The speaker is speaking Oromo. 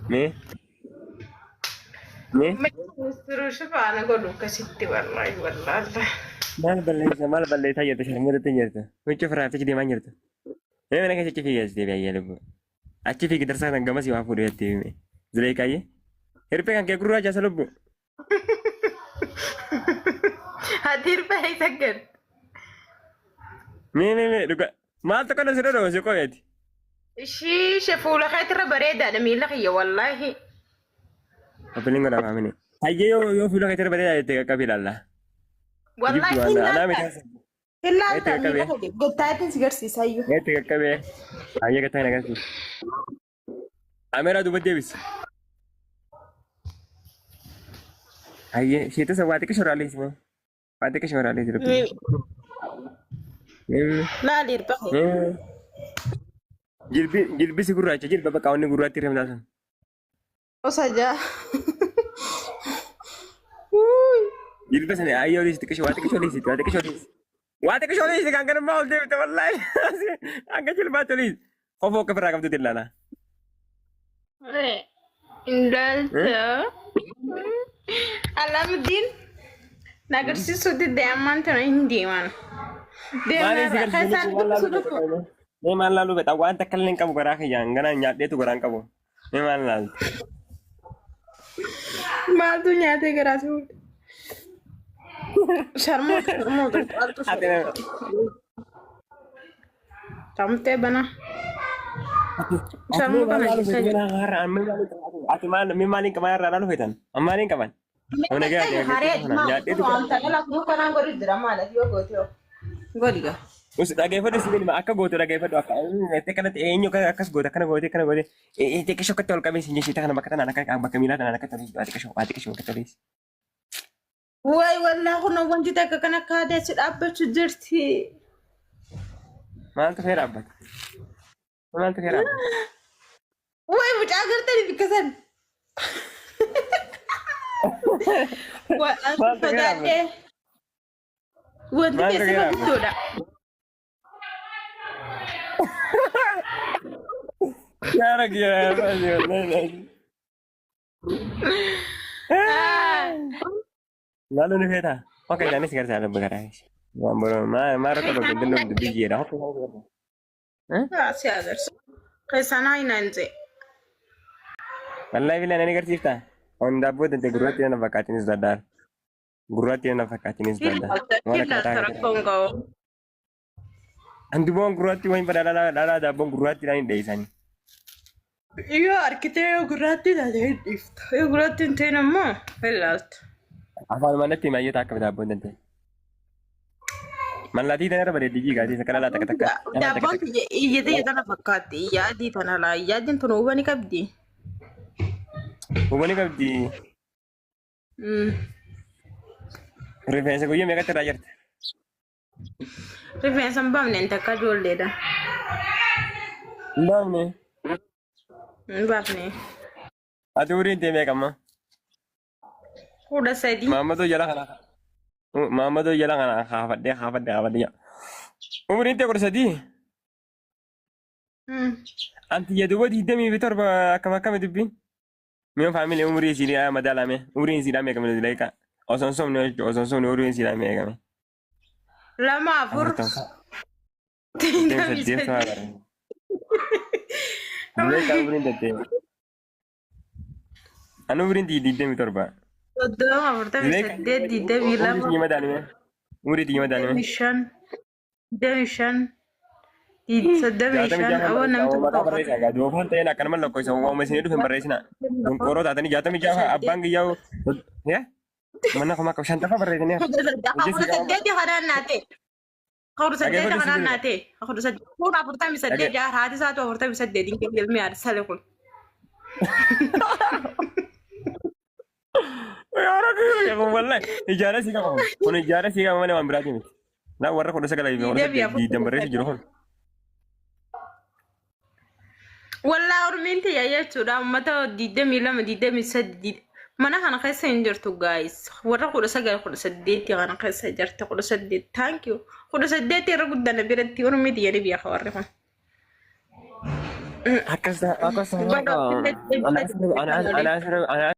مي مي ما شوف انا اقول لك ستي والله والله. مال بلي تاجر تشرب مدة تنجرته ويشوف راه تجدي ما نجرته مي أنا كذا في جالس تبي أيام أشي في كدر سان قام سيوا فوري تبي زلي كاي هربي كان كيقول راجع سلبو هدير بهي سكر. مي دوكا ما تكون سيرة روسي كويتي شي شافوا خير بريدة انا مين لك والله. أبلين ولا فاهمني هاي يو في لغة ترى بدي تكابي الله والله جبتوا أنا متحسن هلا هاي انت مين تكابي لك قلت تايتن سيجرسي سايو. هاي تكابي هاي كتاي نكاسي أميرا دوبا ديفيس هاي شيء تسوى هذيك شو رالي اسمه هذيك شو رالي ترى لا دير بهي. jilbi si gurraacha jilba bakka wanni gurraatti hiree san وسجا. jilba sana ayyoo listi kishu waa xiqqishoo listi waa xiqqishoo listi waa xiqqishoo listi kan kana maa ol deebite wallaahi akka jilbaa toliis qofoo akka firaa qabdu dillaala Indalta. Alamuddin. Nagarsiisu deemaan tana hin deeman. maaliif si Deeman keessaan garsiisu ibsu mee maal laaluu beektaa waan takka illee hin qabu garaa kiyyaan ganaa nyaadheetu garaan qabu mee maal laaltu maaltu nyaatee garaasi fuudhe. Sharmoota sharmoota altu ati tamtee bana. ati Sharmoota maal na laaluu jecha feetan jira. mee har'a ati maaliin qaban har'aa laaluu feetan maaliin qaban Ona gaya Haree nyaadheetu wanta dhala kun kanaan godhi jira maaliif yoo goote yoo godhiga. Us dhaggeeffadhu si bilma akka gootu dhaggeeffadhu akka itti kanatti eenyu akkas goota kana goote xiqqoo shokkatti ol qabee sin jechita kana bakka tanaan akka bakka miilaa tanaan akka toliis xiqqoo akka toliis. Waay wallaa kun wanti takka kan akka adeessi dhaabbachuu jirti. Maaltu fee dhaabbata? Maaltu fee dhaabbata? Waay mucaa agartanii bikkasan. Waan fagaadhee. Wanti keessa guddoodha. Yaara kiyyaa Lalu ni feta. Oke, jadi sekarang saya lebih keras. Mara kalau kita belum dibiji dah. Oke. Si agarsi. Keessanaa inaanze. Wallahi bila nani kerja On dapat nanti gurat yang nafakatin zadar. Gurat yang nafakatin zadar. Mana Killa kata? tarakongo. Antu bong gurat yang pada lala ada bong gurat yang di sana. Iyo arkitee yoo gurraatti taatee dhiifta. Yoo gurraatti hin ta'in ammoo fellaalta. Afaan mana tim aja tak dapat nanti. Malati tanah pada digi gadi sekarang lata kata. Daabboon iyyatee tana fakkaatti. Iyyaa adii tana laa. Iyyaa adiin tun huuba ni qabdi. Hubungi kau di referensi kau yang mereka terajar. Rifeensa hin baafne hin takka ijoolleedha. Belum nih. Hin baafne. Atu urin teme kamu. Fuudha sadii. Mama tuh jalan kana. Mama tuh jalan kana hafad dia. Urin teh kurang sedih. Anti ya dua di demi vitor ba kama dibin. Meu família umri sini ah madala me. Umri sini ame kamu dilai ka. Oson som ne umri sini ame kami. Lama afur. Tem sedih sama. Dilai ka umri tete. Anu umri di demi vitor ba. Soddoma afurtamii saddeet digdamii lama. Umri madani me. Umri di madani me. Digdamii shan. Soddomii shan. Aboo namtu barreessa doofaan ta'een akka nama lakkoofsa uumama isin dhufe barreessina dunqooroo taatanii 66 abbaan giyyaa mana kuma akka shantafa barreessanii Afur saddeeti kanaan naate. Afur saddeeti kanaan naate. Afur saddeeti. Kun afurtamii saddeet jaha haati isaatu afurtamii saddeetiin kee ilmi yaada sale kun. wallahi ijaara si qaba kun ijaara si qaba malee waan biraati miti naa warra kudha sagalaa fi dambarreessi jiru kun. Walaa ormiinti yaa jechuudha uummata 22 mana kana keessa hin jirtu guys warra 19 kana keessa jirti 18 thank you 18 irra guddana biratti ormiiti jedhe biyya warri kun Akkas akkas Baga, ana